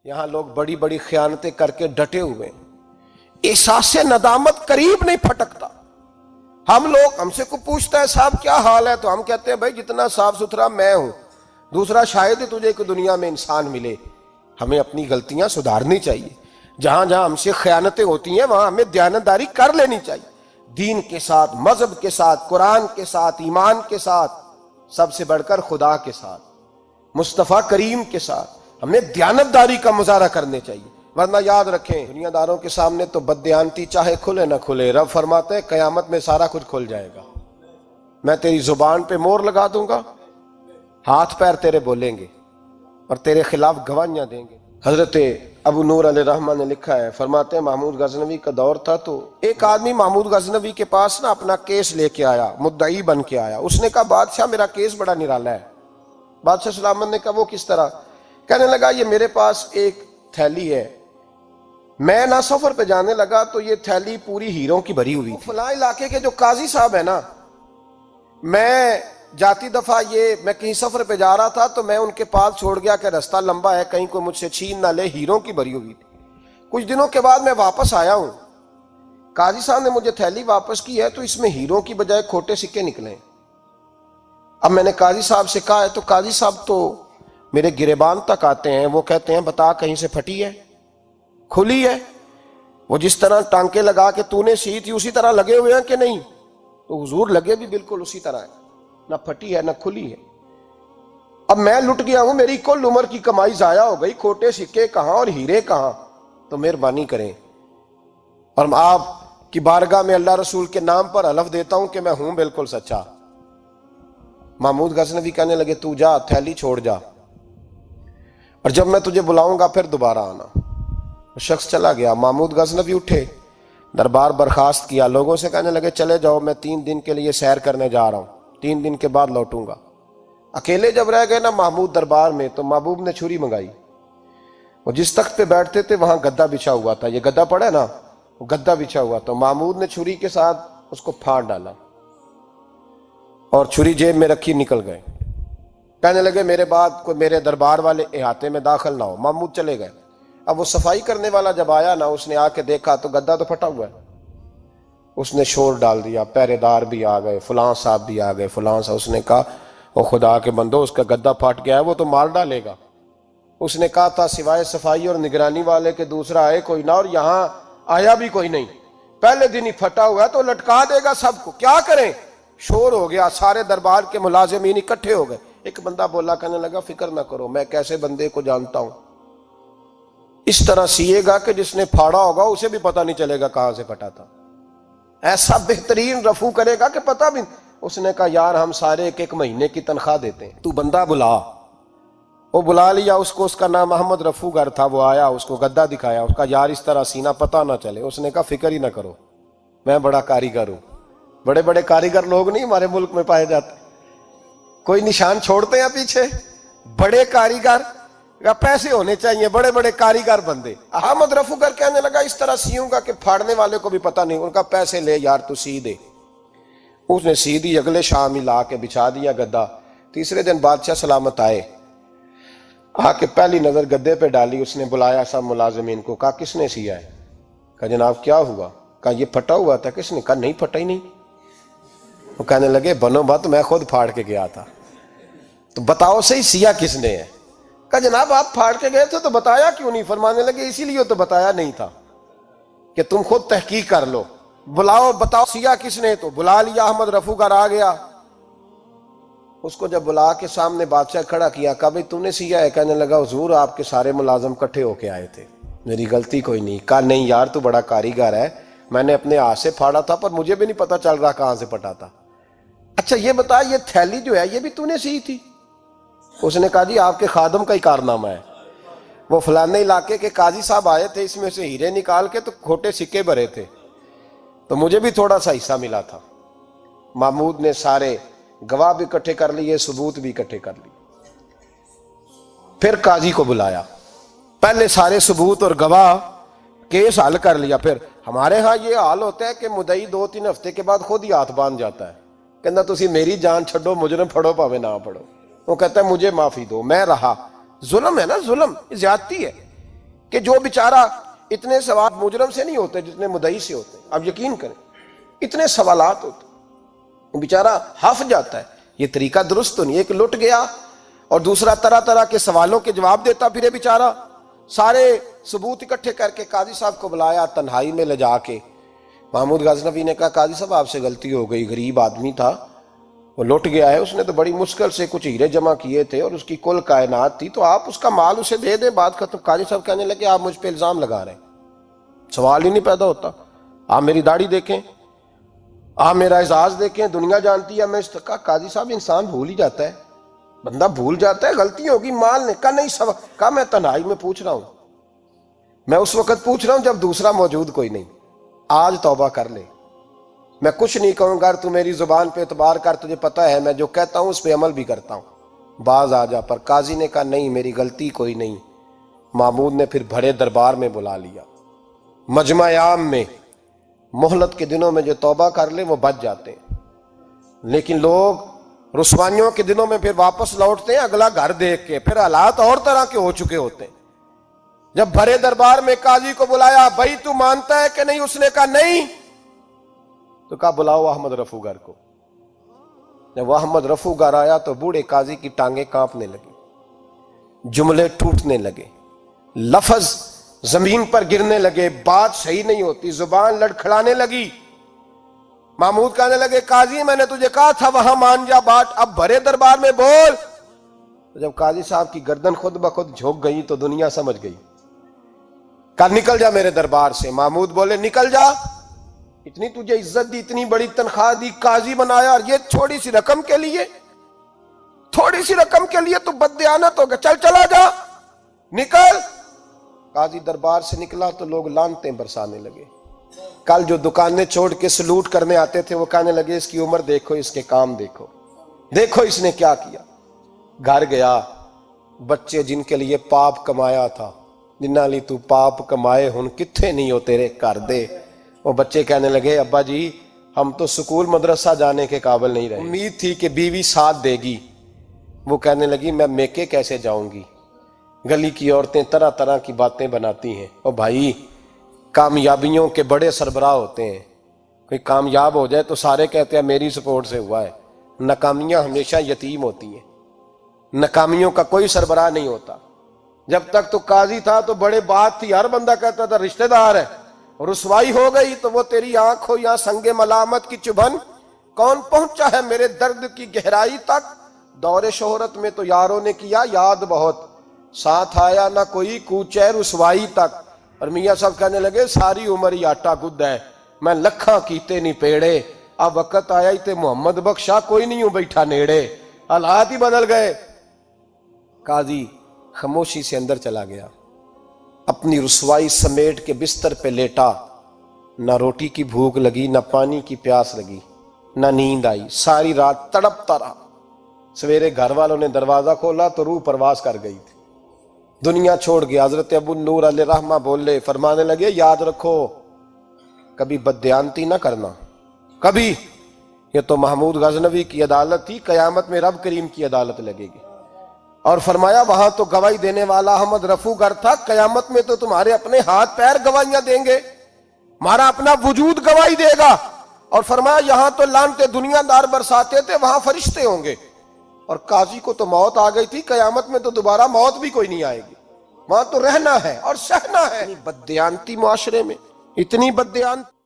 یہاں لوگ بڑی بڑی خیانتیں کر کے ڈٹے ہوئے ہیں، احساس ندامت قریب نہیں پھٹکتا۔ ہم سے کو پوچھتا ہے صاحب کیا حال ہے، تو ہم کہتے ہیں بھائی جتنا صاف ستھرا میں ہوں، دوسرا شاید ہی تجھے کہ دنیا میں انسان ملے۔ ہمیں اپنی غلطیاں سدھارنی چاہیے، جہاں جہاں ہم سے خیانتیں ہوتی ہیں وہاں ہمیں دیانتداری کر لینی چاہیے، دین کے ساتھ، مذہب کے ساتھ، قرآن کے ساتھ، ایمان کے ساتھ، سب سے بڑھ کر خدا کے ساتھ، مصطفیٰ کریم کے ساتھ ہمیں دیانتداری کا مظاہرہ کرنے چاہیے۔ ورنہ یاد رکھیں دنیا داروں کے سامنے تو بددیانتی چاہے کھلے نہ کھلے، رب فرماتے ہیں قیامت میں سارا کچھ کھل جائے گا، میں تیری زبان پہ مور لگا دوں گا، ہاتھ پیر تیرے بولیں گے اور تیرے خلاف گواہیاں دیں گے۔ حضرت ابو نور علیہ رحمہ نے لکھا ہے، فرماتے ہیں محمود غزنوی کا دور تھا تو ایک آدمی محمود غزنوی کے پاس نا اپنا کیس لے کے آیا، مدعی بن کے آیا۔ اس نے کہا بادشاہ میرا کیس بڑا نرالا ہے۔ بادشاہ سلامت نے کہا وہ کس طرح؟ کہنے لگا یہ میرے پاس ایک تھیلی ہے، میں نہ سفر پہ جانے لگا تو یہ تھیلی پوری ہیروں کی بھری ہوئی تھی۔ فلاں علاقے کے جو قاضی صاحب ہے نا، میں جاتی دفعہ میں کہیں سفر پہ جا رہا تھا تو میں ان کے پاس چھوڑ گیا کہ رستہ لمبا ہے، کہیں کوئی مجھ سے چھین نہ لے، ہیروں کی بھری ہوئی تھی۔ کچھ دنوں کے بعد میں واپس آیا ہوں، قاضی صاحب نے مجھے تھیلی واپس کی ہے تو اس میں ہیروں کی بجائے کھوٹے سکے نکلے ہیں۔ اب میں نے قاضی صاحب سے کہا ہے تو قاضی صاحب تو میرے گریبان تک آتے ہیں، وہ کہتے ہیں بتا کہیں سے پھٹی ہے، کھلی ہے؟ وہ جس طرح ٹانکے لگا کے تو نے سی تھی اسی طرح لگے ہوئے ہیں کہ نہیں؟ تو حضور لگے بھی بالکل اسی طرح ہے، نہ پھٹی ہے نہ کھلی ہے۔ اب میں لٹ گیا ہوں، میری کل عمر کی کمائی ضائع ہو گئی، کھوٹے سکے کہاں اور ہیرے کہاں؟ تو مہربانی کریں، اور آپ کی بارگاہ میں اللہ رسول کے نام پر حلف دیتا ہوں کہ میں ہوں بالکل سچا۔ محمود غزنوی کہنے لگے تو جا، تھیلی چھوڑ جا، اور جب میں تجھے بلاؤں گا پھر دوبارہ آنا۔ شخص چلا گیا۔ محمود غزنوی اٹھے، دربار برخاست کیا، لوگوں سے کہنے لگے چلے جاؤ، میں 3 دن کے لیے سیر کرنے جا رہا ہوں، 3 دن کے بعد لوٹوں گا۔ اکیلے جب رہ گئے نا محمود دربار میں تو محبوب نے چھری منگائی، وہ جس تخت پہ بیٹھتے تھے وہاں گدا بچھا ہوا تھا، یہ گدا پڑا ہے نا، وہ گدا بچھا ہوا تھا، محمود نے چھری کے ساتھ اس کو پھاڑ ڈالا اور چھری جیب میں رکھی نکل گئے۔ کہنے لگے میرے بعد کوئی میرے دربار والے احاطے میں داخل نہ ہو۔ محمود چلے گئے۔ اب وہ صفائی کرنے والا جب آیا نا، اس نے آ کے دیکھا تو گدا تو پھٹا ہوا ہے۔ اس نے شور ڈال دیا، پہرے دار بھی آ گئے، فلاں صاحب بھی آ گئے، فلاں صاحب۔ اس نے کہا وہ خدا کے بندو، اس کا گدا پھٹ گیا ہے، وہ تو مار ڈالے گا۔ اس نے کہا تھا سوائے صفائی اور نگرانی والے کے دوسرا آئے کوئی نہ، اور یہاں آیا بھی کوئی نہیں، پہلے دن ہی پھٹا ہوا ہے تو لٹکا دے گا سب کو، کیا کریں؟ شور ہو گیا، سارے دربار کے ملازمین اکٹھے ہو گئے۔ ایک بندہ بولا، کہنے لگا فکر نہ کرو، میں کیسے بندے کو جانتا ہوں، اس طرح سیے گا کہ جس نے پھاڑا ہوگا اسے بھی پتہ نہیں چلے گا کہاں سے پھٹا تھا، ایسا بہترین رفو کرے گا کہ پتہ بھی۔ اس نے کہا یار ہم سارے 1 مہینے کی تنخواہ دیتے ہیں، تو بندہ بلا۔ وہ بلا لیا اس کو، اس کا نام محمد رفو گر تھا، وہ آیا، اس کو گدا دکھایا، اس کا یار اس طرح سینہ پتہ نہ چلے۔ اس نے کہا فکر ہی نہ کرو، میں بڑا کاریگر ہوں۔ بڑے بڑے کاریگر لوگ نہیں ہمارے ملک میں پائے جاتے، کوئی نشان چھوڑتے ہیں پیچھے؟ بڑے کاریگر یا پیسے ہونے چاہیے، بڑے بڑے کاریگر بندے۔ احمد رفو گر کہنے لگا اس طرح سیوں گا کہ پھاڑنے والے کو بھی پتہ نہیں۔ ان کا پیسے لے یار تو سی دے۔ اس نے سی دی، اگلے شام ہی لا کے بچھا دیا گدا۔ تیسرے دن بادشاہ سلامت آئے، آ کے پہلی نظر گدے پہ ڈالی، اس نے بلایا سب ملازمین کو، کہا کس نے سیا ہے؟ کہا جناب کیا ہوا؟ کہا یہ پھٹا ہوا تھا۔ کس نے؟ کہا نہیں پھٹا ہی نہیں۔ وہ کہنے لگے بنو بات، میں خود پھاڑ کے گیا تھا، تو بتاؤ صحیح سیا کس نے ہے؟ کہا جناب آپ پھاڑ کے گئے تھے تو بتایا کیوں نہیں؟ فرمانے لگے اسی لیے تو بتایا نہیں تھا کہ تم خود تحقیق کر لو، بلاؤ بتاؤ سیا کس نے۔ تو بلا لیا، احمد رفو گر آ گیا۔ اس کو جب بلا کے سامنے بادشاہ کھڑا کیا، کہا بھئی تم نے سیا ہے؟ کہنے لگا حضور آپ کے سارے ملازم کٹھے ہو کے آئے تھے، میری غلطی کوئی نہیں۔ کہا نہیں یار تو بڑا کاریگر ہے، میں نے اپنے ہاتھ سے پھاڑا تھا پر مجھے بھی نہیں پتا چل رہا کہاں سے پھٹا تھا۔ اچھا یہ بتا یہ تھیلی جو ہے یہ بھی تو نے سی تھی؟ اس نے کہا جی آپ کے خادم کا ہی کارنامہ ہے، وہ فلانے علاقے کے قاضی صاحب آئے تھے، اس میں سے ہیرے نکال کے تو کھوٹے سکے بھرے تھے، تو مجھے بھی تھوڑا سا حصہ ملا تھا۔ محمود نے سارے گواہ بھی اکٹھے کر لیے، ثبوت بھی اکٹھے کر لیے۔ پھر قاضی کو بلایا، پہلے سارے ثبوت اور گواہ کیس حل کر لیا۔ پھر ہمارے ہاں یہ حال ہوتا ہے کہ مدعی 2-3 ہفتے کے بعد خود ہی ہاتھ باندھ جاتا ہے، کہنا تسی میری جان چھڈو، مجرم پھڑو پاوے نہ پڑھو۔ وہ کہتا ہے مجھے معافی دو، میں رہا۔ ظلم ہے نا، ظلم زیادتی ہے۔ کہ جو بیچارہ اتنے سوال مجرم سے نہیں ہوتے جتنے مدعی سے ہوتے. اب یقین کریں اتنے سوالات ہوتے, بیچارہ ہف جاتا ہے. یہ طریقہ درست تو نہیں. ایک لٹ گیا اور دوسرا طرح طرح کے سوالوں کے جواب دیتا پھرے بیچارہ. سارے ثبوت اکٹھے کر کے قاضی صاحب کو بلایا تنہائی میں لے جا کے. محمود غزنوی نے کہا قاضی صاحب آپ سے غلطی ہو گئی, غریب آدمی تھا, وہ لٹ گیا ہے, اس نے تو بڑی مشکل سے کچھ ہیرے جمع کیے تھے اور اس کی کل کائنات تھی, تو آپ اس کا مال اسے دے دیں, بات ختم. قاضی صاحب کہنے لگے آپ مجھ پہ الزام لگا رہے ہیں, سوال ہی نہیں پیدا ہوتا. آپ میری داڑھی دیکھیں, آپ میرا اعزاز دیکھیں, دنیا جانتی ہے میں اس کا. قاضی صاحب انسان بھول ہی جاتا ہے, بندہ بھول جاتا ہے, غلطی ہوگی مال نے. کہا نہیں سب کہا میں تنہائی میں پوچھ رہا ہوں, میں اس وقت پوچھ رہا ہوں جب دوسرا موجود کوئی نہیں. آج توبہ کر لے, میں کچھ نہیں کہوں گا, تو میری زبان پہ اعتبار کر, تجھے پتہ ہے میں جو کہتا ہوں اس پہ عمل بھی کرتا ہوں, باز آ جا. پر قاضی نے کہا نہیں میری غلطی کوئی نہیں. محمود نے پھر بڑے دربار میں بلا لیا, مجمع عام میں. مہلت کے دنوں میں جو توبہ کر لے وہ بچ جاتے ہیں, لیکن لوگ رسوائیوں کے دنوں میں پھر واپس لوٹتے ہیں اگلا گھر دیکھ کے, پھر حالات اور طرح کے ہو چکے ہوتے ہیں. جب بڑے دربار میں قاضی کو بلایا, بھائی تو مانتا ہے کہ نہیں؟ اس نے کہا نہیں. تو کہا بلاؤ احمد رفو گر کو. جب احمد رفو گر آیا تو بوڑھے قاضی کی ٹانگیں کانپنے لگی, جملے ٹوٹنے لگے, لفظ زمین پر گرنے لگے, بات صحیح نہیں ہوتی, زبان لڑکھڑانے لگی. محمود کہنے لگے قاضی میں نے تجھے کہا تھا وہاں مان جا بات, اب بڑے دربار میں بول. جب قاضی صاحب کی گردن خود بخود جھک گئی تو دنیا سمجھ گئی. کہا نکل جا میرے دربار سے. محمود بولے نکل جا, اتنی تجھے عزت دی, اتنی بڑی تنخواہ دی, قاضی بنایا, اور یہ تھوڑی سی رقم کے لیے, تھوڑی سی رقم کے لیے تو بددیانت ہو گیا, چل چلا جا نکل. قاضی دربار سے نکلا تو لوگ لعنتیں برسانے لگے. کل جو دکانیں چھوڑ کے سلوٹ کرنے آتے تھے وہ کہنے لگے اس کی عمر دیکھو, اس کے کام دیکھو, دیکھو اس نے کیا کیا. گھر گیا, بچے جن کے لیے پاپ کمایا تھا, جنہ لی تو پاپ کمائے ہن کتھے نہیں ہو تیرے کر دے. وہ بچے کہنے لگے ابا جی ہم تو سکول مدرسہ جانے کے قابل نہیں رہے, امید تھی کہ بیوی ساتھ دے گی. وہ کہنے لگی میں میکے کیسے جاؤں گی, گلی کی عورتیں طرح طرح کی باتیں بناتی ہیں. اور بھائی کامیابیوں کے بڑے سربراہ ہوتے ہیں, کوئی کامیاب ہو جائے تو سارے کہتے ہیں میری سپورٹ سے ہوا ہے. ناکامیاں ہمیشہ یتیم ہوتی ہیں, ناکامیوں کا کوئی سربراہ نہیں ہوتا. جب تک تو قاضی تھا تو بڑے بات تھی, ہر بندہ کہتا تھا رشتہ دار ہے. رسوائی ہو گئی تو وہ تیری آنکھ ہو یا سنگ ملامت کی چبھن, کون پہنچا ہے میرے درد کی گہرائی تک. دور شہرت میں تو یاروں نے کیا یاد بہت, ساتھ آیا نہ کوئی کوچے رسوائی تک. اور میاں صاحب کہنے لگے ساری عمر ہی آٹا گد ہے, میں لکھاں کیتے نہیں پیڑے, اب وقت آیا ہی تے محمد بخشا کوئی نہیں ہوں بیٹھا نیڑے. حالات ہی بدل گئے. قاضی خاموشی سے اندر چلا گیا, اپنی رسوائی سمیٹ کے بستر پہ لیٹا. نہ روٹی کی بھوک لگی, نہ پانی کی پیاس لگی, نہ نیند آئی. ساری رات تڑپتا رہا. سویرے گھر والوں نے دروازہ کھولا تو روح پرواز کر گئی تھی, دنیا چھوڑ گیا. حضرت ابو نور علیہ رحمہ بولے, فرمانے لگے یاد رکھو کبھی بددیانتی نہ کرنا, کبھی. یہ تو محمود غزنوی کی عدالت تھی, قیامت میں رب کریم کی عدالت لگے گی. اور فرمایا وہاں تو گواہی دینے والا احمد رفو گر تھا, قیامت میں تو تمہارے اپنے ہاتھ پیر گواہیاں دیں گے, ہمارا اپنا وجود گواہی دے گا. اور فرمایا یہاں تو لعنتیں دنیا دار برساتے تھے, وہاں فرشتے ہوں گے. اور قاضی کو تو موت آ گئی تھی, قیامت میں تو دوبارہ موت بھی کوئی نہیں آئے گی, وہاں تو رہنا ہے اور سہنا ہے. اتنی بددیانتی معاشرے میں, اتنی بددیانتی.